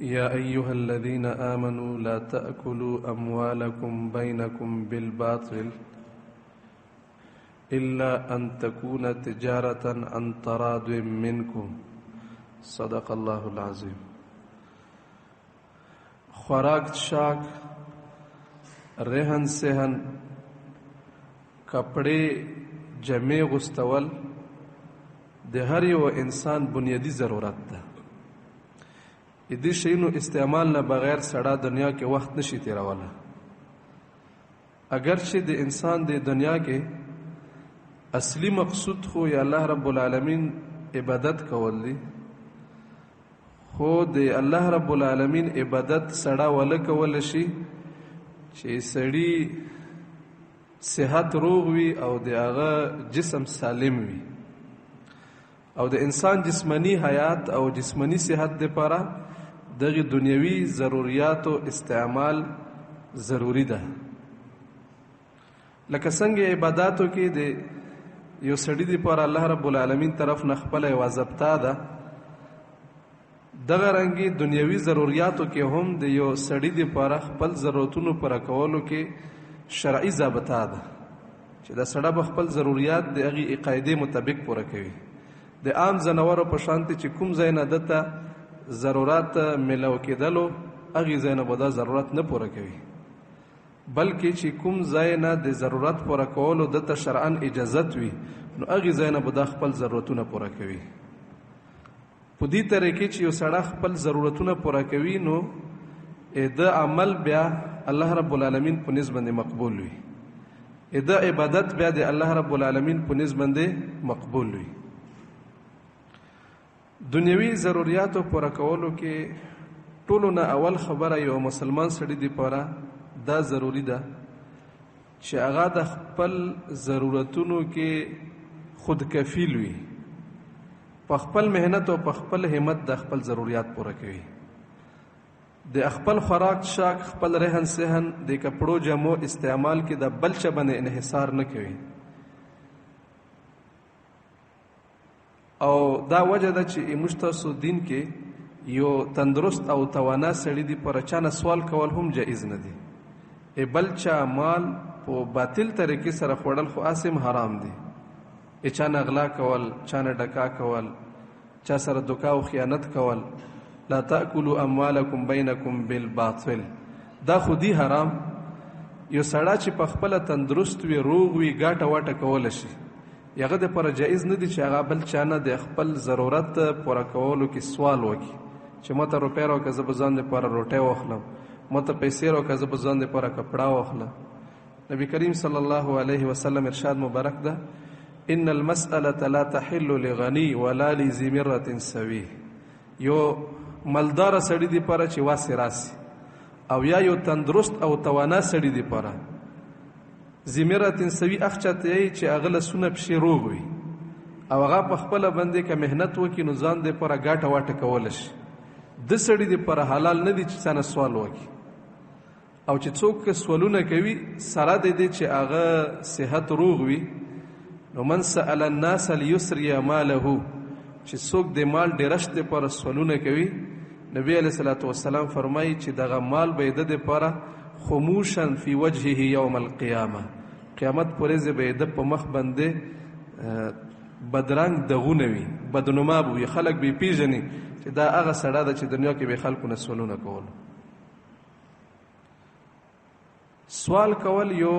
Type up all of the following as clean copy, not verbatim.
يا أيها الذين آمنوا لا تأكلوا أموالكم بينكم بالباطل إلا أن تكون تجارة عن تراض منكم صدق الله العظيم. خوراک شاک، رهن سهن، کپڑے جمع غستول د هر یو انسان بنیادی ضرورت ده. دې شیونو استعمال نه بغیر سړی دنیا کې وخت نشي تیرولی. اگر چې د انسان د دنیا کې اصلی مقصود خو یا الله رب العالمین عبادت کول دی، خو د الله رب العالمین عبادت سړی وله کولی شي چې سړی صحت روغ وي او د هغه جسم سالم وي، او د انسان جسمانی حیات او جسمانی صحت دپاره دغه دنیوي ضروریاتو استعمال ضروری ده. لکه څنګه عباداتو کې د یو سړي دپاره الله رب العالمین طرف نه خپله یوه ضبطه ده، دغه رنګې دنیوي ضروریاتو کې هم د یو سړي دپاره خپل ضرورتونو پوره کولو کې شرعي ضابطه ده چې دا سړی به خپل ضروریات د هغې قاعدې مطابق پوره کوي. د عام ځناورو په شانتې چې کوم ځای نه دته ضرورت ملو کېدلو هغې ځای نه به دا ضرورت نه پوره کوي، بلکې چې کوم ځای نه د ضرورت پوره کولو دته شرعاً اجازت وي نو هغې ځای نه به دا خپل ضرورتونه پوره کوي. په دې طریقې چې یو سړی خپل ضرورتونه پوره کوي نو د عمل بیا الله رب العالمین په نسبت باندې مقبول وي، د عبادت بیا د الله رب العالمین په نسبت باندې مقبول وي. دنیوي ضروریاتو پوره کولو کې ټولو نه اول خبره یو مسلمان سړي دپاره دا ضروری ده چې هغه د خپل ضرورتونو کې خودکفیل وي، په خپل محنت او په خپل همت د خپل ضروریات پوره کوي. د خپل خوراک شاک، خپل رهن سهن، د کپړو جمع استعمال کې د بل چا باندې انحصار نه کوي. او دا وجه ده چې موږ تاسو دین کې یو تندرست او توانا سړي دپاره چا نه سوال کول هم جایز نه دی. بل چا مال په باطل طریقې سره خوړل خو اسم حرام دی. چا نه غلا کول، چا نه ډکا کول، چا سره دوکا او خیانت کول. لا تأکلوا اموالکم بینکم بالباطل، دا خودی حرام. یو سړی چې په خپله تندرست وي، روغ وي، ګاټه واټه کولی شي، هغه دپاره جایز نه دی چې هغه بل چا نه د خپل ضرورت پوره کولو کې سوال وکړي چې ما ته روپۍ راوکړه زه به ځان دپاره روټۍ واخلم، ما ته پیسې راوکړه زه به ځان دپاره کپړه واخلم. نبی کریم صلی الله علیه وسلم ارشاد مبارک ده: ان المسألة لا تحل لغنی ولا لذی مرة سوی. یو مالدار سړي دپاره چې واسې راسي او یا یو تندرست او توانا سړي دپاره زمیرتن سوي اخ چاته یې چې هغه لسونه پښې روغ وي او هغه په خپله باندې که محنت وکړي نو ځان دپاره ګاټه واټه کولی شي. د سړي دپاره حلال نه دی چې چا نه سوال وکړي، او چې څوک سوالونه کوي سره د دې چې هغه صحت روغ وي. نو من سأل الناس لیسري ماله، چې څوک د مال ډېرښت دپاره سوالونه کوي، نبی علیه صلات وسلام فرمایي چې دغه مال به یې د دپاره خموشا فی وجهه یوم القیامه، قیامت په ورځ به یې د په مخ باندې بدرنګ دغونه وي، بدنما به وي، خلک به یې پېژني چې دا هغه سړی ده چې دنیا کې به خلکو نه سوالونه کول. سوال کول یو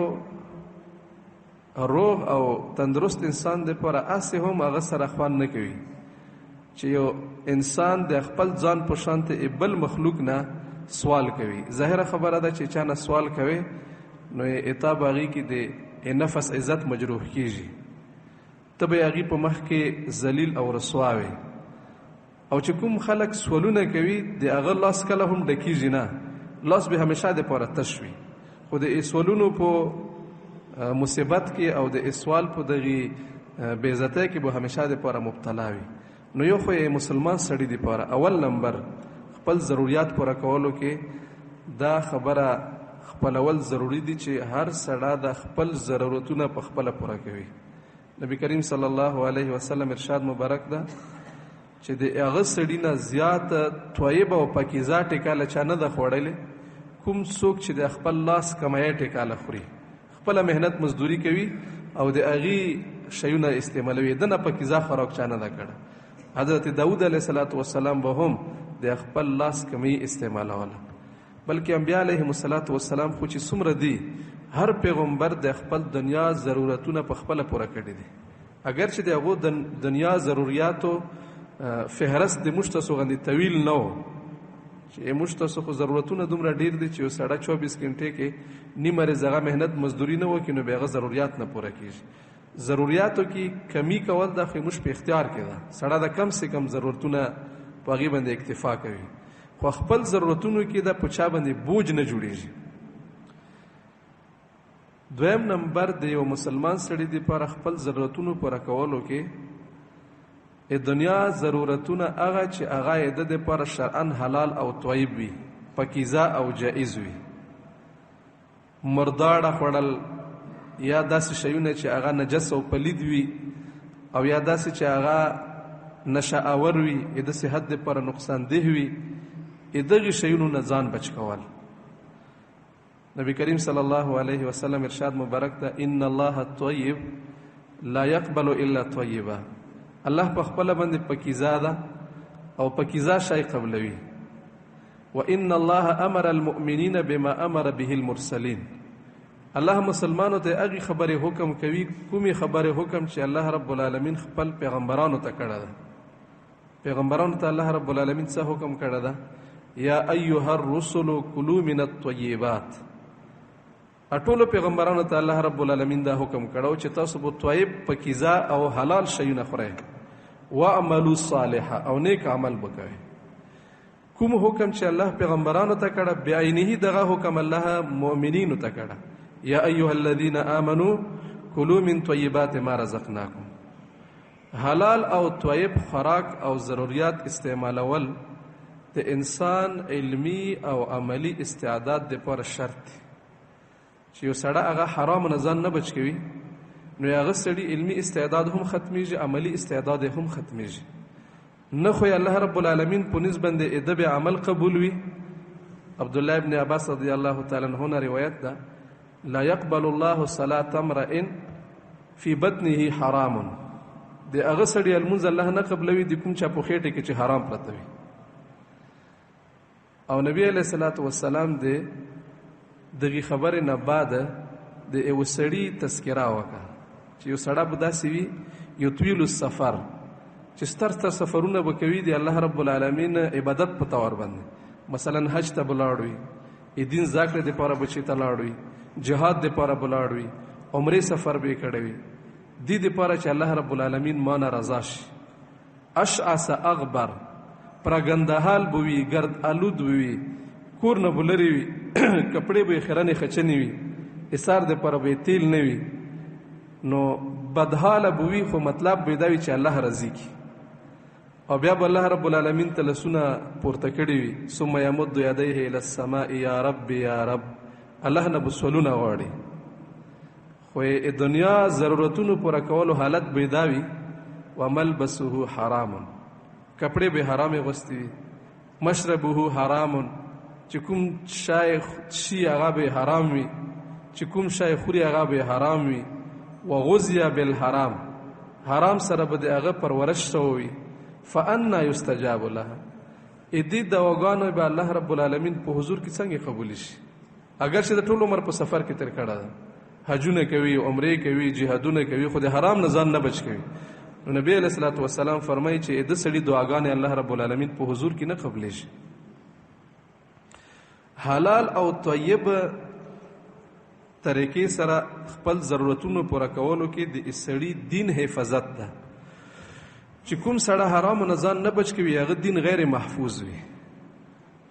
روغ او تندرست انسان دپاره هسې هم هغه سره خوند نه کوي چې یو انسان د خپل ځان په شانتې بل مخلوق نه سوال کوي. ظاهره خبره ده چې چا نه سوال کوي نو عتاب هغې کې د نفس عزت مجروح کېږي، ته به یې هغې په مخ کې ذلیل او رسوا وي. او چې کوم خلک سوالونه کوي د هغه لاس کله هم ډکېږي نه، لاس به همیشه دپاره تش وي، خو د سوالونو په مصیبت کې او د سوال په دغې بېعزتۍ کې به همیشه دپاره مبتلا وي. نو یو خو یې مسلمان سړي دپاره اول نمبر خپل ضروریات پوره کولو کې دا خبره خپلول ضروری دي چې هر سړی د خپل ضرورتونه په خپله پوره کوي. نبی کریم صلی الله علیه وسلم ارشاد مبارک ده چې د هغه سړي نه زیاته طیبه او پاکیزه ټکاله چا نه ده خوړلې. کوم څوک چې د خپل لاس کمایه ټکاله خوري، خپله محنت مزدوري کوي او د هغې شیونه استعمالوي، د نه پاکیزه خوراک چا نه ده کړه. حضرت داود علیه السلام به هم د خپل لاس کمی استعمالوله. بلکې انبیا علیهم السلام خو چې څومره دي، هر پیغمبر د خپل دنیا ضرورتونه په خپله پوره کړي دي. اگر چې د هغو دنیا ضروریاتو فهرست د موږ تاسو غوندې طویل نه و، چې موږ تاسو خو ضرورتونه دومره ډېر دي چې یو سړی 24 غنټې کې نیمه ورځ هغه محنت مزدوري نه وکړي نو بیا هغه ضروریات نه پوره کېږي. ضروریاتو کې کمی کول دا خو موږ په اختیار کې ده. سړی د کم سے کم ضرورتونه په هغې باندې اکتفا کوي، خو خپل ضرورتونو کې دا په چا باندې بوج نه جوړېږي. دویم نمبر د یو مسلمان سړي دپاره خپل ضرورتونو پوره کولو کې دنیا ضرورتونه هغه چې هغه یې د دپاره شرعاً حلال او طیب وي، پاکیزه او جایز وي. مرداړه خوړل یا داسې شیونه چې هغه نجس او پلید وي، او یا داسې چې هغه نشه آور وي، د صحت دپاره نقصان ده وي، دغې شیونو نه ځان بچ کول. نبی کریم صلی الله علیه وسلم ارشاد مبارک ده: ان الله طیب لا یقبل الا طیبا. الله په خپله باندې پاکیزه ده او پاکیزه شی قبلوي. وان الله امر المؤمنین بما امر به المرسلین. الله مسلمانو ته هغې خبرې حکم کوي، کومې خبرې حکم چې الله رب العالمین خپل پیغمبرانو ته کړی ده. پیغمبرانو ته الله رب العالمین څه حکم کړی ده؟ یا ایها الرسل کلوا من الطیبات. ټولو پیغمبرانو ته الله رب العالمین دا حکم کړو چې تاسو به طیب، پاکیزه او حلال شیونه خورئ. واعملوا صالحا، او نیک عمل وکړئ. کوم حکم چې الله پیغمبرانو ته کړه، بعینه دغه حکم الله مؤمنینو ته کړه. یا ایها الذین آمنوا کلوا من طیبات ما رزقناکم. حلال او طیب خوراک او ضروریات استعمالول د انسان علمی او عملی استعداد دپاره شرط دی. چې یو سړی هغه حرام نه ځان نه بچ کوي نو هغه سړي علمی استعداد هم ختمیږي، عملی استعداد هم ختمیږي. نه خو الله رب العالمین په نسبت باندې ادب عمل قبول وي. عبدالله ابن عباس رضی الله تعالی عنه روایت ده: لا يقبل الله صلاة امرئ فی بطنه حرام. د هغه سړي لمونځ الله نه قبلوي د کوم چا په خېټه کې چې حرام پرته وي. او نبی علیه الصلاة والسلام دغه خبرې نه بعد د یو سړي تذکره وکړه چې یو سړی به داسې وي یطویل السفر، چې ستر ستر سفرونه به کوي د الله رب العالمین عبادت په طور باندې. مثلا حج ته به لاړ وي، دین زده کړې دپاره به چېرته لاړ وي، جهاد دپاره به لاړ وي، عمرې سفر به یې کړی وي، دې دپاره چې الله رب العالمین ما نه رضا شي. اشعث اغبر، پراګندهال به وي، ګرد آلود به وي، کور نه به لرې وي، کپړې به یې خیرنې خچنې وي، اثار دپاره به یې تیل نه وي، نو بدحاله به وي، خو مطلب به دا وي چې الله راضي کړي. او بیا به الله رب العالمین ته لاسونه پورته کړي وي. ثم یمد یدیه الی السماء یا رب یا رب. الله نه به سوالونه غواړي، خو د دنیا ضرورتونو پوره کولو حالت به دا وي. وملبسه حرام، کپړې به حرامې غوستې وي. مشربه حرام، چې کوم شای شي هغه به حرام وي، چې کوم شای خوري هغه به حرام وي. وغذی بالحرام، حرام سره به د هغه پرورش شوی وي. فانا یستجاب له. دې دواګانو به الله رب العالمین په حضور کې څنګه قبول شي؟ اگر چې د ټول عمر په سفر کې تیر کړه ده، حجونه کوي، عمرې کوي، جهادونه کوي، خو د حرام نه ځان نه بچ کوي، نو نبی علیه الصلاة والسلام فرمایي چې د سړي دعاګانې الله رب العالمین په حضور کې نه قبلیږي. حلال او طیب طریقې سره خپل ضرورتونو پوره کولو کې د سړي دین حفاظت ده. چې کوم سړی حرامو نه ځان نه بچ کوي هغه دین غیر محفوظ وي.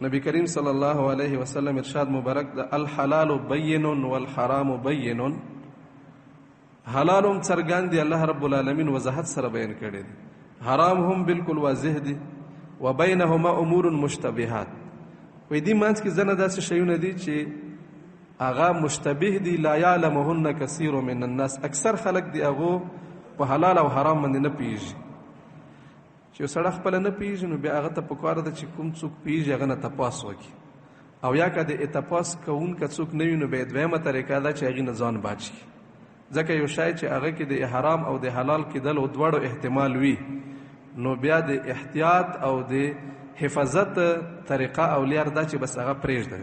نبی کریم صلی الله علیه وسلم ارشاد مبارک ده: الحلال بین والحرام بین. حلال هم څرګند دی، الله رب العالمین وضاحت سره بیان کړی دی. حرام هم بالکل واضح دی. و بینهما امور مشتبهات. وې دې منځ کې ځنه داسې شیونه دي چې هغه مشتبه دي، لا یعلمهن کثیر من الناس. اکثر خلک دی هغه په حلال او حرام باندې نه پیږي. چې یو سړی خپله نه پوهېږي نو بیا هغه ته پکار ده چې کوم څوک پوهېږي هغه نه تپاس وکړي، او یا که د تپاس کوونکی څوک نه وي نو بیا دویمه طریقه ده چې هغې نه ځان بچ کړي. ځکه یو شی چې هغه کې د حرام او د حلال کېدلو دواړو احتمال وي نو بیا د احتیاط او د حفاظت طریقه او لار ده چې بس هغه پرېږده.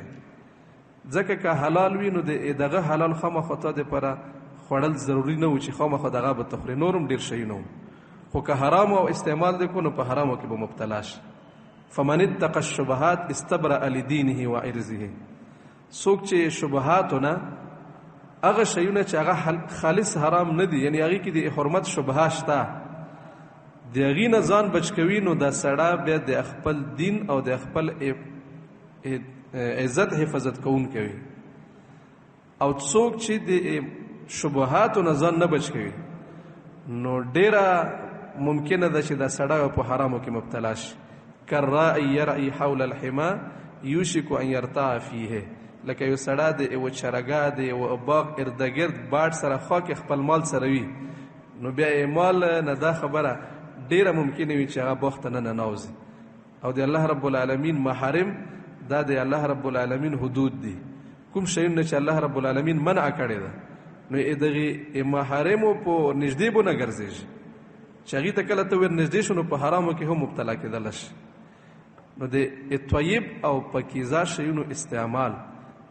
ځکه که حلال وي نو د دغه حلال خامخا تا دپاره خوړل ضروري نه و چې خامخا دغه به ته خورې، نور هم ډېر شیونه و، خو که حرام او استعمال دی کو نو په حرامو کې به مبتلا شي. فمن اتقى الشبهات استبرأ لدینه و عرضه. څوک چې شبهاتو نه هغه شیونه چې هغه خالص حرام نه دي، یعنی هغې کې د حرمت شبهه شته، د هغې نه ځان بچ کوي، نو دا سړی بیا د خپل دین او د خپل عزت حفاظت کوونکی وي. او څوک چې د شبهاتو نه ځان نه بچ کوي نو ډیره ممکنه ده چې دا سړی په حرامو کې مبتلا شي. کالراعي یرعي حول الحما یوشک ان یرتع فیه. لکه یو سړی د یوه چرګه د یوه باغ اردګرد باډ سره خوا کې خپل مال سره وي نو بیا یې مال نه دا خبره ډیره ممکنه وي چې هغه باغ ته نه ننوځي. او د الله رب العالمین محارم دا د الله رب العالمین حدود دي، کوم شیونه چې الله رب العالمین منع کړی ده نو دغې محارمو په نږدې به نه ګرځېږي چې هغې ته کله ته ور نږدې شو نو په حرامو کې هم مبتلا کېدلی شي. نو د طیب او پاکیزه شیونو استعمال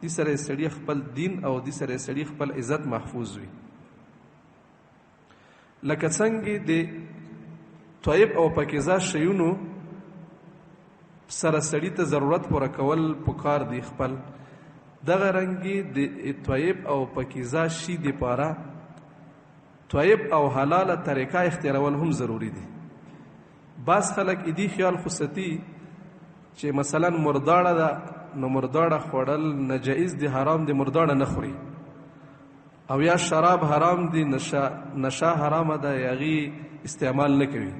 دې سره سړي خپل دین او دې سره سړي خپل عزت محفوظ وي. لکه څنګه د طیب او پاکیزه شیونو سره سړي ته ضرورت پوره کول پکار دی خپل، دغه رنګې د طیب او پاکیزه شي دپاره طیب او حلاله طریقه اختیارول هم ضروری دي. بعض خلک دې خیال خو ساتي چې مثلا مرداړه ده نو مرداړه خوړل ناجایز دي، حرام دي، مرداړه نه خوري، او یا شراب حرام دي، نشه حرامه ده، هغې استعمال نه کوي.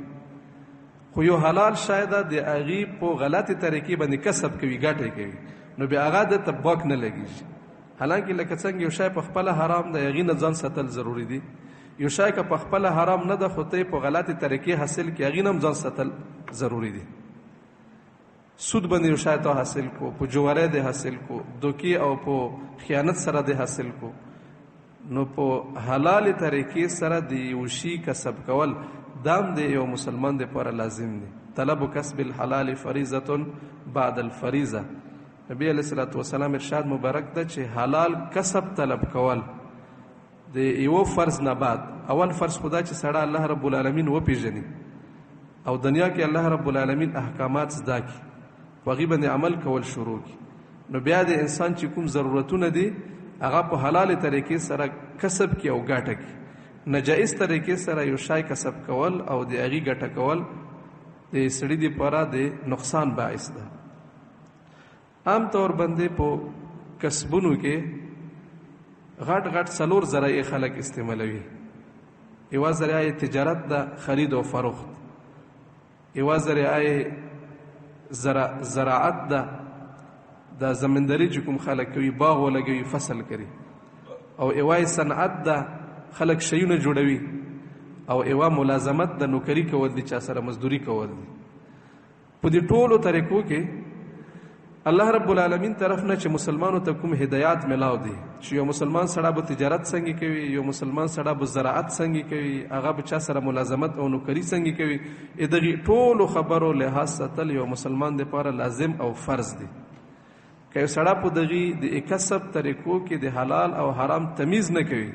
خو یو حلال شاید د هغې په غلطې طریقې باندې کسب کوي، ګټه کوي، نو بیا هغه د ته باک نه لګېږي. حالانکه لکه څنګه یو شی په خپله حرام ده هغې نه ځان ساتل ضروري دي. یو شی که په خپله حرام نه ده خو ته په غلطې طریقې حاصل کړي هغې نه هم ځان ساتل ضروري دي. سود باندې یو شی ته حاصل کو، په جوارۍ دې حاصل کو، دوکې او په خیانت سره دې حاصل کو، نو په حلالې طریقې سره د یو شي کسب کول دام د یو مسلمان دپاره لازم دی. طلب کسب الحلال فریضة بعد الفریضه. نبی علیه الصلاة والسلام ارشاد مبارک ده چې حلال کسب طلب کول د یو فرض نه بعد. اول فرض خدا چې سړی الله رب العالمین وپیژني او دنیا کې الله رب العالمین احکامات زده کړي، په هغې باندې عمل کول شروع کړي، نو بیا د انسان چې کوم ضرورتونه دي هغه په حلالې طریقې سره کسب کړي او ګټه کړي. ناجایز طریقې سره یو شی کسب کول او د هغې ګټه کول د سړي دپاره د نقصان باعث ده. عام طور باندې په کسبونو کې غټ غټ څلور ذرایع خلک استعمالوي. یوه ذریعه تجارت ده، خرید او فروخت. یوه ذریعه زراعت ده، د زمینداري چې کوم خلک کوي، باغ ولګوي، فصل کوي. او یوه صنعت ده، خلک شیونه جوړوي. او یوه ملازمت د نوکري کول دي، چا سره مزدوري کول دي. په دې ټولو طریقو کې الله رب العالمین طرف نه چې مسلمانو ته کوم هدایات ملاو دي چې یو مسلمان سړی به تجارت څنګه کوي، یو مسلمان سړی به زراعت څنګه کوي، هغه به چا سره ملازمت او نوکري څنګه کوي، دغې ټولو خبرو لحاظ ساتل یو مسلمان دپاره لازم او فرض دي. که یو سړی په دغې د کسب طریقو کې د حلال او حرام تمیز نه کوي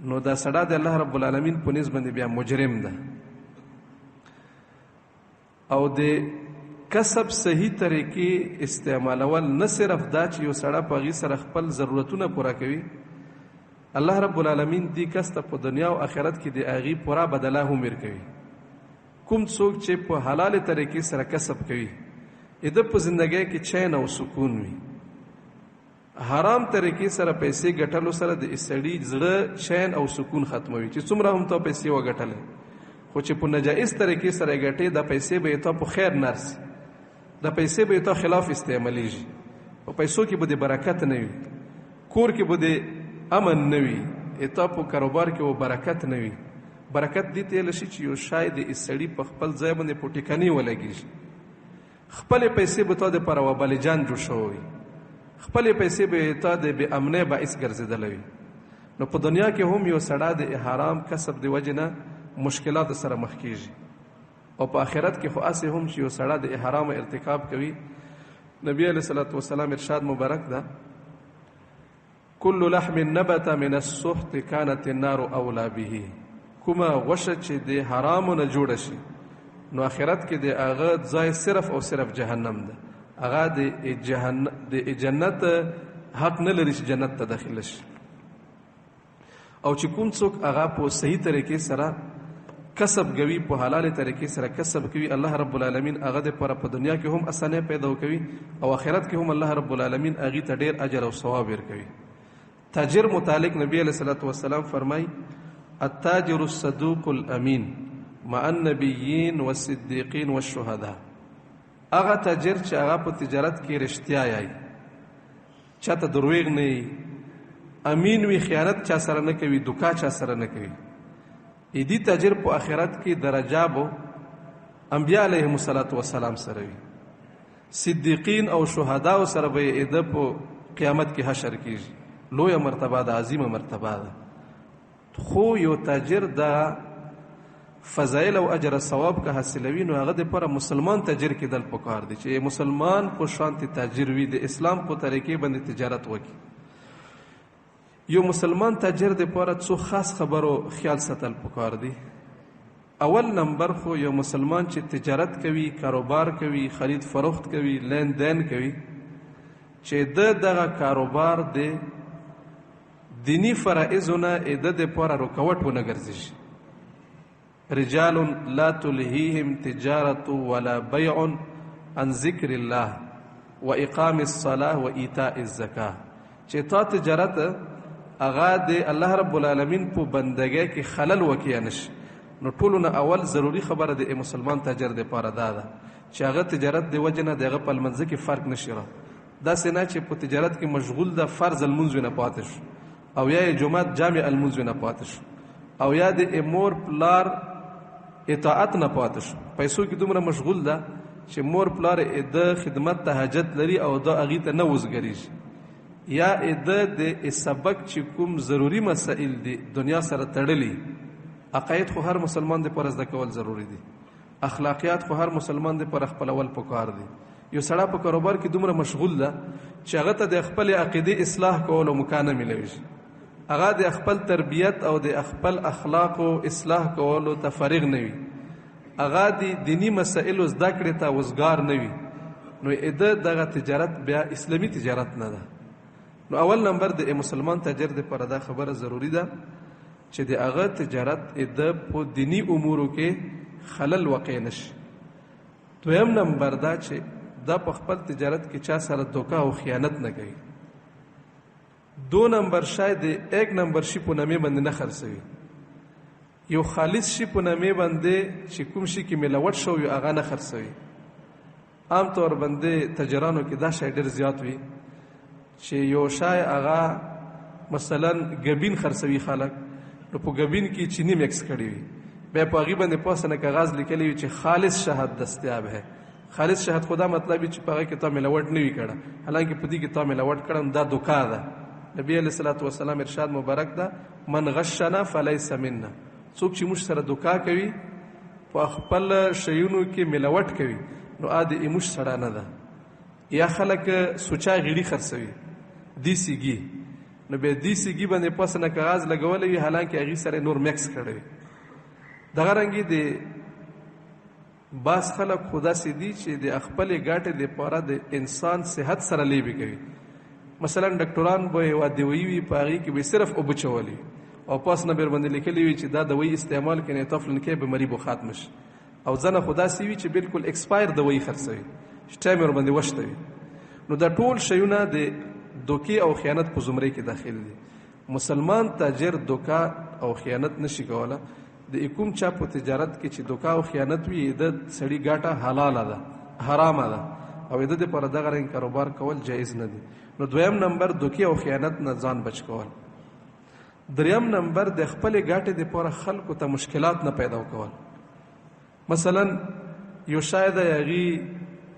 نو دا سړی د الله رب العالمین په نسبت باندې بیا مجرم ده. او د کسب صحیح طریقې استعمالول نه صرف دا چې یو سړی په هغې سره خپل ضرورتونه پوره کوي، الله رب العالمین دې کس ته په دنیا او آخرت کې د هغې پوره بدله هم ورکوي. کوم څوک چې په حلالې طریقې سره کسب کوي د په زندګۍ کې چین او سکون وي. حرام طریقې سره پیسې ګټلو سره د سړي زړه چین او سکون ختموي چې څومره هم ته پیسې وګټلې، خو چې په ناجایز طریقې سره ګټې دا پیسې به یې ته په خیر نه رسي، دا پیسې به یې ته خلاف استعمالیږي. په پیسو کې به د برکت نه وي، کور کې به د امن نه وي، ته په کاروبار کې به برکت نه وي، برکت دې ته ویلی شي چې یو شی د سړي په خپل ځای باندې په ټیکنۍ ولګېږي. خپلې پیسې به تا دپاره وبال جان جوړ شوی وي، خپلې پیسې به تا د بې امنۍ باعث ګرځېدلی وي. نو په دنیا کې هم یو سړی د حرام کسب د وجې نه مشکلاتو سره مخ کېږي، او په آخرت کې خو هسې هم چې یو سړی د حرام ارتکاب کوي. نبی علیه صلات وسلام ارشاد مبارک ده: کل لحم نبت من السحت کانت النار اولا به. کومه غوښه چې د حرامو نه جوړه شي نو آخرت کې د هغه ځای صرف او صرف جهنم ده. هغه د جنت حق نه لري چې جنت ته داخله شي. او چې کوم څوک هغه په صحیح طریقې سره کسب کوي، په حلال طریقې سره کسب کوي، الله رب العالمین هغه دپاره په دنیا کې هم اسانۍ پیدا کوي او آخرت کې هم الله رب العالمین هغې ته ډېر اجر او ثواب ورکوي. تاجر متعلق نبی علیه صلات وسلام فرمایي: التاجر الصدوق الامین مع النبیین والصدیقین والشهداء. هغه تاجر چې هغه په تجارت کې رښتیا یایي، چاته دروغ نه وي، امین وي، خیانت چا سره نه کوي، دوکا چا سره نه کوي. ایدی تاجر په آخرت کې درجه بو انبیاء علیهم السلام سره وي، صدیقین او شهداء سره به ایده په قیامت کې حشر کیږي. لویه مرتبه ده، عظیمه مرتبه ده. خو یو تاجر دا فضایل او اجر ثواب که حاصلوي نو هغه دپاره مسلمان تاجر کېدل پکار دی چې مسلمان په شانتې تاجر وي، د اسلام په طریقې باندې تجارت وکړي. یو مسلمان تاجر دپاره څو خاص خبرو خیال ساتل پکار دی. اول نمبر خو یو مسلمان چې تجارت کوي، کاروبار کوي، خرید فروخت کوي، لین دین کوي، چې دغه کاروبار د دینی فرائضو نه د دپاره رکاوټ ونه ګرځي. رجال لا تلهیهم تجارت ولا بیع عن ذکر الله و اقام الصلاة و ایتاء الزکاة. چې تا تجارت هغه د الله رب العالمین په بندګۍ کې خلل وکړي نشي، نو ټولو نه اول ضروري خبره د مسلمان تاجر دپاره دا ده چې هغه تجارت د وجې نه د هغه په لمنځه کې فرق نشي را. داسې نه چې په تجارت کې مشغول ده، فرض المنځ نه پاتې شو، او یا جمعات جامع المنځ نه پاتې شو، او یا د مور پلار اطاعت نه پاتې شو. پیسو کې دومره مشغول ده چې مور پلار د خدمت ته حاجت لري او دا هغې ته نه وزګریږي، یا د سبق چې کوم ضروري مسائل دي دنیا سره تړلي. عقاید خو هر مسلمان دپاره زده کول ضروري دي، اخلاقیات خو هر مسلمان دپاره خپلول پکار دي. یو سړی په کاروبار کې دومره مشغول ده چې هغه ته د خپل عقیدې اصلاح کولو مکان نه میلوي، هغه د خپل تربیت او د خپل اخلاقو اصلاح کولو ته فارغ نه وي، هغه د دینی مسائلو زده کړې ته وزګار نه وي، نو دغه تجارت بیا اسلامي تجارت نه ده. نو اول نمبر د مسلمان تاجر دپاره دا خبره ضروری ده چې د هغه تجارت په دینی امورو کې خلل واقع نشي. دویم نمبر دا چې دا په خپل تجارت کې چا سره دوکه او خیانت نه کوي. دو نمبر شاید ایک نمبر شي په نامې باندې نه خرڅوي، یو خالص شي په نامې باندې چې کوم شي کې ملاوټ شوی هغه نه خرڅوي. عام طور باندې تجرانو کې دا شی ډېر زیات وي چې یو شی هغه مثلا ګبین خرڅوي خلک، نو په ګبین کې چینی مکس کړي وي، بیا په هغې باندې پاسه نه کاغذ لیکلی وي چې خالص شهد دستیاب ہے. خالص شهد خدا مطلب وي چې په هغه کې تا ملاوټ نه وي کړه، حالانکه په دې کې تا ملاوټ کړه، دا دوکه ده. نبی علیه صلات وسلام ارشاد مبارک ده: من غشنا فلیس منا. څوک چې موږ سره دوکه کوي، په خپل شیونو کې ملاوټ کوي، نو د موږ سره نه ده. یا خلک سوچا غیړي خرڅوي، دیسیږي، نو بیا دیسیږي باندې پاسه نه کاغذ لګولی وي، حالانکه هغې سره نور مکس کړی وي. دغه رنګې د بعض خلک خو داسې دي چې د خپلې ګټې دپاره د انسان صحت سره لیبې کوي. مثلا ډاکټران به یوه دوایي وي، په هغې کې به صرف اوبه چولی او پاس نه باندې لیکلی وي چې دا دوایي استعمال کړي تا فلانکې بیماري به ختمه شي، او ځنه خو داسې وي چې بالکل ایکسپایر دوایي خرڅوي چې ټایم یې ورباندې وشته وي. نو دا ټول شیونه د دوکې او خیانت په زمرې کې داخل دي. مسلمان تاجر دوکه او خیانت نشي کوله. د کوم چا په تجارت کې چې دوکه او خیانت وي، د سړي ګټه حلاله ده، حرامه ده، او د دپاره دغه رنګ کاروبار کول جایز نه دي. نو دویم نمبر دوکې او خیانت نه ځان بچ کول. دریم نمبر د خپل ګټې د پوره خلکو ته مشکلات نه پیدا کول. مثلا یو شاید یغي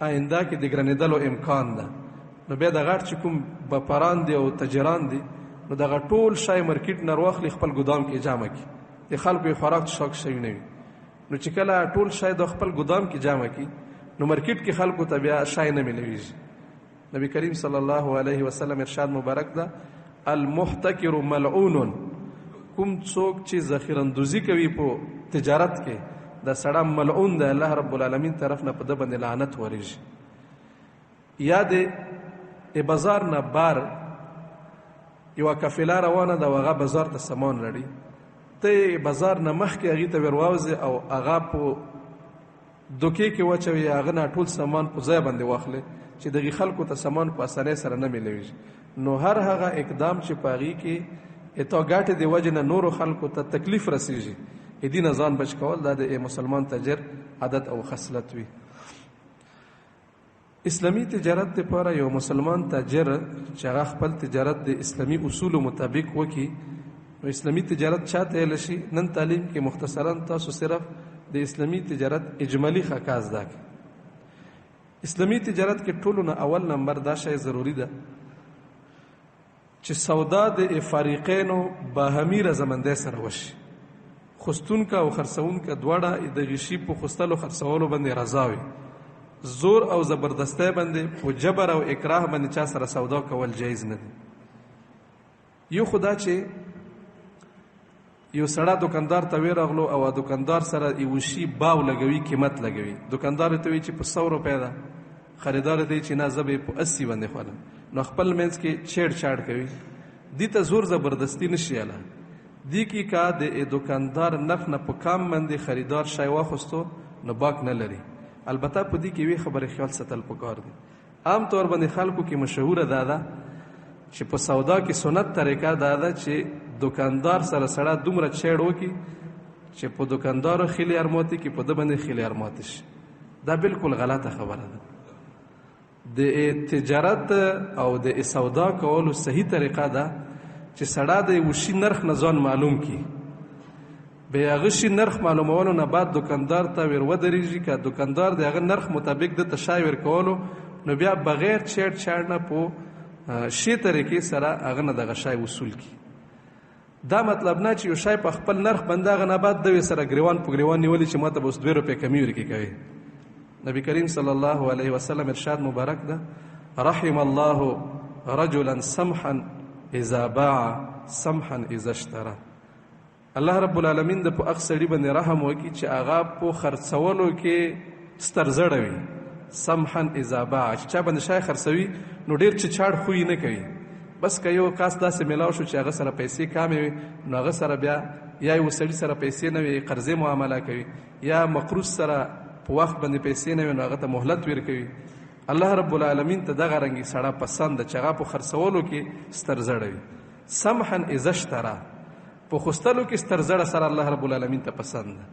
آینده کې د ګرنېدلو امکان ده، نو بیا د غټ چې کوم بپران دي او تجران دي نو دغه ټول شای مارکیټ نه واخلي خپل ګدام کې جامع کړي، د خلکو خوراک شوق شوی نه وي. نو چې کله ټول شای د خپل ګدام کې جامع کړي نو مارکیټ کې خلکو ته بیا شای نه ملويږي. نبی کریم صلی الله علیه وسلم ارشاد مبارک ده المحتکر ملعون، کوم څوک چې ذخیره اندوزی کوي په تجارت کې دا سړی ملعون ده، الله رب العالمین طرف نه په ده باندې لعنت ورېږي. یا د بازار نه بار یوه قافله روانه ده او هغه بازار ته سامان لري، ته بازار نه مخکې هغې ته ورواوځې او هغه په دوکې کې واچوي، هغه نه ټول سامان په ځای باندې واخلې چې دغې خلکو ته سامان په اسانۍ سره نه میلویږي. نو هر هغه اقدام چې په هغې کې تا ګټې د وجې نه نورو خلکو ته تکلیف رسیږي، دې نه ځان بچ کول دا د مسلمان تاجر عادت او خصلت وي. اسلامي تجارت دپاره یو مسلمان تاجر چې هغه خپل تجارت د اسلامي اصولو مطابق وکړي، نو اسلامي تجارت چاته ویلی شي؟ نن تعلیم کې مختصرا تاسو صرف د اسلامي تجارت اجمالی خاکه زده کړئ. اسلامي تجارت کې ټولو نه اول نمبر دا شی ضروري ده چې سودا د فریقینو باهمي رضامندۍ سره وشي. خستونکه او خرڅونکه دواړه د غشي په خستلو خرڅولو باندې رضا وي. زور او زبردستی باندې په جبر او اکراه باندې چا سره سودا کول جایز نه دي. یو خدا چې یو سړی دکاندار ته ورغلو او دکاندار سره یو شي باو لګوي، قیمت لګوي، دکاندار ته وایي چې په 100 روپۍ ده، خریدار ته چې نه زه به په 80 باندې خورم، نو خپل منځ کې چیړ چاړ کوي. دې ته زور زبردستی نشي اله. دې کې کا د دکاندار نرخ نه په کام باندې خریدار شی واخستو نو باک نه لري. البته په دې کې وی خبره خیال ساتل پکار دي. عام طور باندې خلکو کې مشهوره ده چې په سودا کې سنت طریقه ده چې دکاندار سره سره دومره چیړ وکړي چې په دکاندارو خیلی ارماتی کې په ده باندې خیلی ارماتی شي. دا بالکل غلطه خبره ده. د تجارت او د سودا کولو صحیح طریقه ده چې سړی د یو شي نرخ نه ځان معلوم کړي، بیا هغه شي نرخ معلومولو نه بعد دکاندار ته ور ودرېږي. که دکاندار د هغه نرخ مطابق د ته شی ورکولو نو بیا بغیر چیړ چاړ نه په شی طریقې سره هغه نه دغه شی وصول کړي. دا مطلب نه چې یو شی په خپل نرخ باندې هغه نه بعد د سره ګریوان په ګریوان نیولي چې ماته به اوس 2 روپۍ کمي ورکړي کوي. نبی کریم صلی الله علیه وسلم ارشاد مبارک ده رحم الله رجلا سمحا اذا باع سمحا اذا اشترى. الله رب العالمین د په هغه سړي باندې رحم وکړي چې هغه په خرڅولو کې سترزړه وي. سمحا اذا باع، چې چا باندې شی خرڅوي نو ډېر چچاړ خوی نه کوي. بس که یو کاس داسې میلاو شو چې هغه سره پیسې کامې وي نو هغه سره بیا یا یو سړي سره پیسې نه وي قرضې معامله کوي، یا مقروض سره په وخت باندې پیسې نه وي نو هغه ته مهلت ورکوي. الله رب العالمین ته دغه رنګي سړی پسند ده چې هغه په خرڅولو کې سترزړه وي. سمحا اذا اشترى، په خستلو کې سترزړه سره الله رب العالمین ته پسند ده.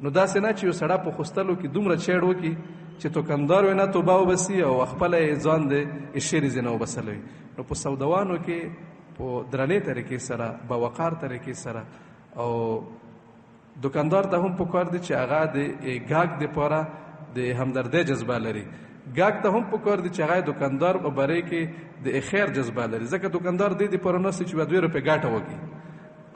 نو داسې نه چې یو سړی په خستلو کې دومره چیړ وکړي چې دوکاندار وي نه توبه وبسي او خپله یې ځان د شرې ځینه وبسلی. نو په سوداوانو کې په درنې طریقې سره، باوقار طریقې سره، او دوکاندار ته هم پکار دی چې هغه د ګاګ دپاره د همدردۍ جذبه لري. ګاګ ته هم پکار دی چې هغه دوکاندار په باره کې د خیر جذبه لري، ځکه دوکاندار دې دپاره ناست چې 2 روپۍ ګاټه وکړي،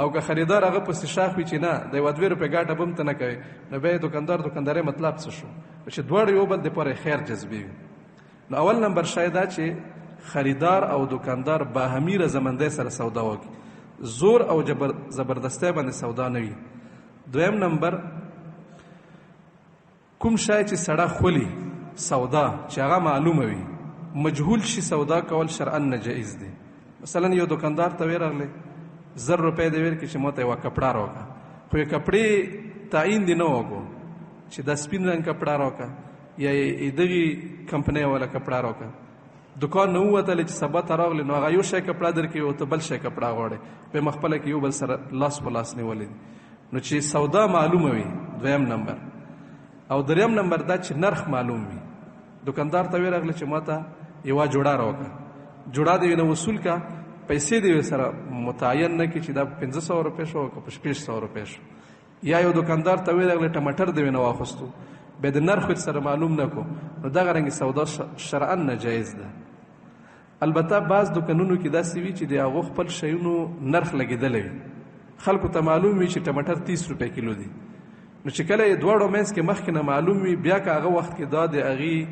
او که خریدار هغه پسې شاخ وي چې نه د 2 روپۍ ګاټه به هم ته نه کوي، نو بیا دوکاندارۍ مطلب څه شو؟ چې دواړه یو بل دپاره خیر جذبې وي. نو اول نمبر شی دا چې خریدار او دکاندار باهمي رضامندۍ سره سودا وکړي، زور او زبردستی باندې سودا نه وي. دویم نمبر کوم شی چې سړی خولي سودا چې هغه معلومه وي، مجهول شي سودا کول شرعا ناجایز دی. مثلا یو دکاندار ته ورغلی 1000 روپۍ دې ورکړي چې ماته یوه کپړه راوکړه، خو یې کپړې تعین دې نه وکړو چې دا سپین رنګ کپړه راوکړه یا دغې کمپنۍ والا کپړه راوکړه. دکان نه ووتلی چې سبا ته راغلی نو هغه یو شی کپړه درکوي او ته بل شی کپړه غواړې، بیا مخپله کې یو بل سره لاس په لاس نیولی دي. نو چې سودا معلومه وي دویم نمبر. او دریم نمبر دا چې نرخ معلوم وي. دکاندار ته ورغلی چې ماته یوه جوړه راوکړه، جوړه دې نه وصول کا، پیسې دې سره متعین نه کړي چې دا 1500 روپۍ شو که 600 روپۍ شو. یا یو دکاندار ته ویل ټماټر دې نه واخستو به د نرخ سره معلوم نه کو، نو دغه رنګ سودا شرعاً ناجایز ده. البته بعض دکانونو کې داسې وي چې د هغو خپل شیونو نرخ لګېدلی وي، خلکو ته معلوم وي چې ټماټر 30 روپۍ کیلو دي، نو چې کله یې دواړو منځ کې مخکې نه معلوم وي بیا که هغه وخت کې دا د هغې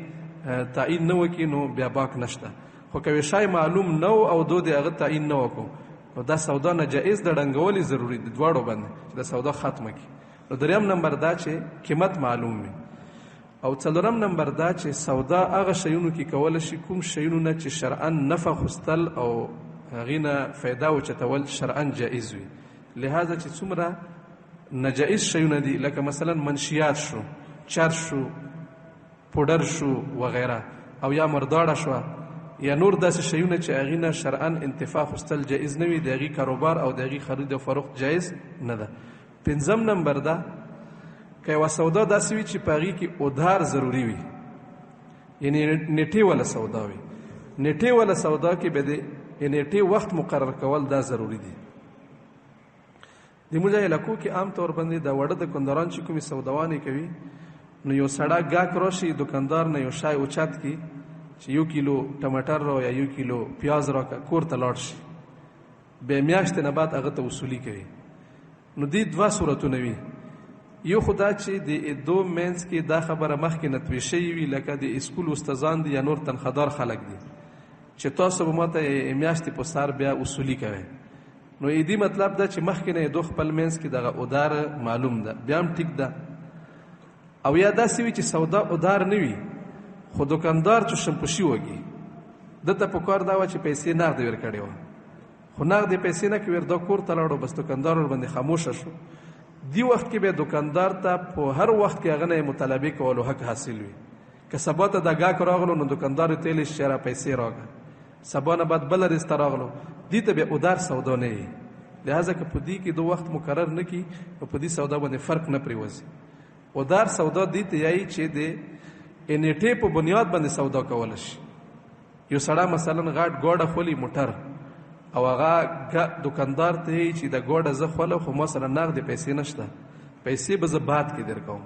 تعیین نه وکړي نو بیا باک نشته. خو که شای معلوم نه و او دو د هغه تعیین نه وکړو نو دا سودا ناجایز ده، ډنګول یې ضروري د دواړو باندې چې دا سودا ختمه کړي. نو دریم نمبر دا چې قیمت معلوم وي. او څلورم نمبر دا چې سودا هغه شیونو کې کولی شي کوم شیونو نه چې شرعاً نفع خستل او هغې نه فایده اوچتول شرعاً جایز وي. لہذا چې څومره ناجایز شیونه دي لکه مثلا منشیات شو، چرس شو، پوډر شو وغیره، او یا مرداړه شوه، یا نور داسې شیونه چې هغې نه شرعاً انتفاع خستل جایز نه وي، د هغې کاروبار او د هغې خرید او فروخت جایز نه ده. پنځم نمبر ده که یوه سودا داسې وي چې په هغې کې ادهار ضروري وي، یعنې نیټې والا سودا وي. نیټې والا سودا کې به د نیټې وخت مقرر کول دا ضروري دي. د موږ علاقو کې عام طور باندې د وړه دکانداران چې کومې سوداوانې کوي نو یو سړی ګاهک راشي دکاندار نه یو شی اوچت کړي چې 1 کیلو ټماټر را یا 1 کیلو پیاز راکړه، کور ته لاړ شي، بیا میاشتې نه بعد هغه ته وصولي کوي. نو دې 2 صورتونه وي. یو خو دا چې د دو منځ کې دا خبره مخکې نه توی شوې وي لکه د اسکول استادان دي یا نور تنخوادار خلک دي چې تاسو به ماته میاشتې په سر بیا وصولي کوئ. نو دې مطلب دا چې مخکې نه دو خپل منځ کې دغه ادار معلوم ده، بیا هم ټیک ده. او یا داسې وي چې سودا ادار نه وي خو دکاندار چې شمپوشي وږي دته په کار دا وه چې پیسې نغدې ورکړې وه، خو نغدې پیسې نه کوي دا کور ته لاړو بس دکاندار ورباندې خاموشه شو. دی وخت کې به دکاندار ته په هر وخت کې هغه نه مطالبه کولو حق حاصل وي. که سبا ته د ګاهک راغلو نو دکاندار ته ویلی چې را پیسې راکړه، سبا نه بعد بله رسته راغلو، دې ته بیا ادار سودا نه وي. لہذا که په دې کې دو وخت مقرر نه کړي نو په دې سودا باندې فرق نه پرېوځي. ادار سودا دې ته یایي چې د نیټې په بنیاد باندې سودا کولی شي. یو سړی مثلا غاټ ګوډه خولي موټر او هغه دکاندار ته یې چې د ګوډه زه خولم خو ما سره نغدې پیسې نشته، پیسې به زه بعد کې درکوم.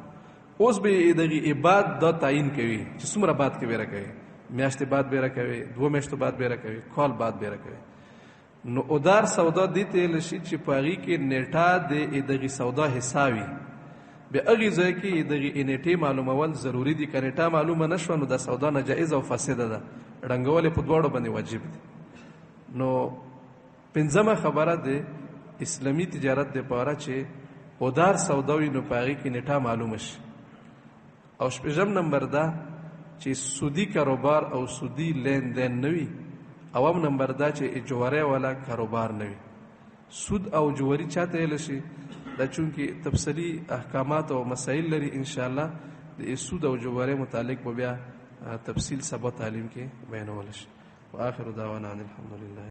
اوس به یې دغې عباد دا تعیین کوي چې څومره بعد کې به راکوي، میاشتې بعد به راکوي، 2 میاشتو بعد به راکوي، کال بعد به راکوي. نو ادار سودا دې ته ویلی شي چې په هغې کې نیټه د دغې سودا حصه وي. بیا هغې ځای کې دغې نیټې معلومول ضروري دي. که نیټه معلومه نه شوه نو دا سودا ناجایز او فاسده ده، ړنګول یې په دواړو باندې واجب دي. نو پنځمه خبره د اسلامي تجارت دپاره چې ادار سودا وي نو په هغې کې نیټه معلومه شي. او شپږم نمبر ده چې سودي کاروبار او سودي لین دین نه وي. اوم نمبر ده چې اجوارۍ والا کاروبار نه وي. سود او جواري چاته ویلی شي دا چونکې تفصیلي احکامات او مسایل لري، انشاءالله د سود او جوارۍ متعلق به بیا تفصیل سبا تعلیم کې بیانولی شي. واخر دعوانا ان الحمد لله.